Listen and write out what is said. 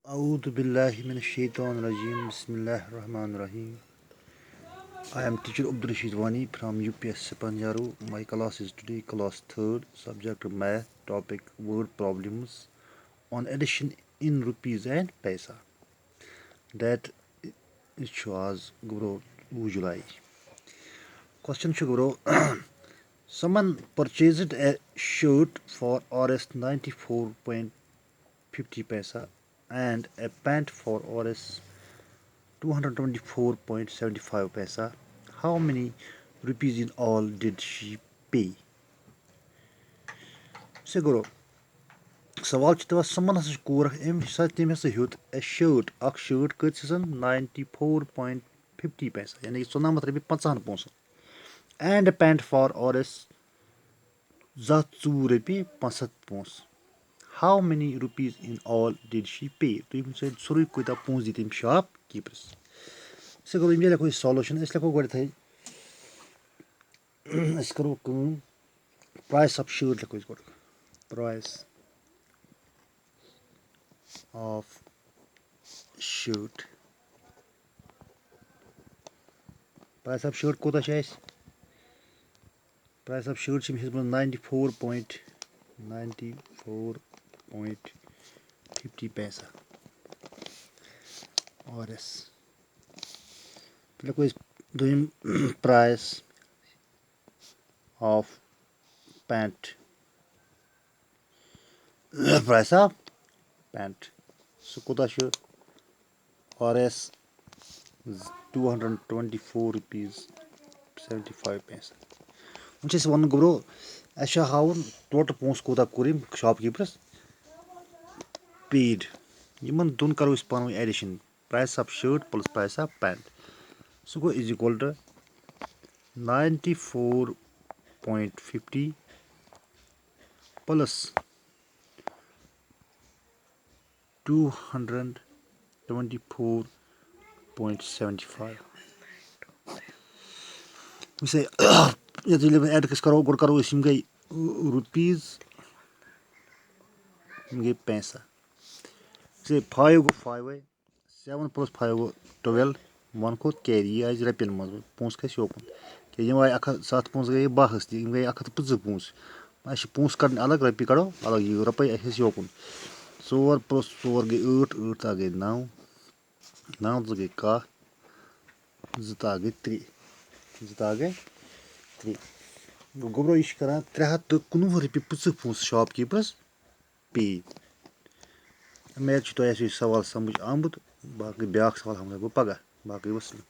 A'udhu billahi minash shaitanir rajim. Bismillahir rahmanir rahim. I am teacher Rashid wani from UPS siphan yaroo. My class is today class 3rd, subject math, topic word problems on addition in rupees and paisa. That it was guru July. Question guru. Someone purchased a shirt for Rs 94.50 paisa and a pant for Rs 224.75 paisa. How many rupees in all did she pay? Seguro. सवाल छ दवा समन हस core M तम हस हेत ए shirt अख shirt कत 94.50 पैसा यानी 94 रपी 50 and pant for Rs 2 रपी 65 how many rupees in all did she पे तुम सोरे कूत पोस दी तम शॉप कीपर्स से गो ये लिखो सॉल्यूशन इस लिखो गो करो प्राइस ऑफ शर्ट लिखो गो price of shirt. Price of shirt कोता छ price of shirt छ 94.50 पैसा Rs लिखो दोयम price of pant price of pant so कोता छ Rs 224 rupees 75 पैसा मुझे वन गो अच्छा हावन टोटल पोस कोता कोरिम शॉपकीपर्स पेड यमन दोन करो इस पानो addition price of shirt plus price of pant so go is equal to 94.50 plus 224.75 we add कस करो गुड करो इस गई रुपीज गई पैसा से 5 गो 5 7 प्लस 5 गो 12 1 खो कैरी आज रपियन मज पोस खस योकन के यम आय 7 पोस गई 12 ती गई 150 पोस अश पोस कर अलग रपि करो अलग ये रुपये खस योकन 4 प्लस 4 गई 8 8 आ गई 9 9 गई 1 2 गई 3 2 गई 3 गोबरो यह कर 319 रपी 50 पोस शॉपकीपर्स पे उम्मीद तुम सवाल समझ आमुत बाकी ब्या सवाल हम पगह बाकी वसलम।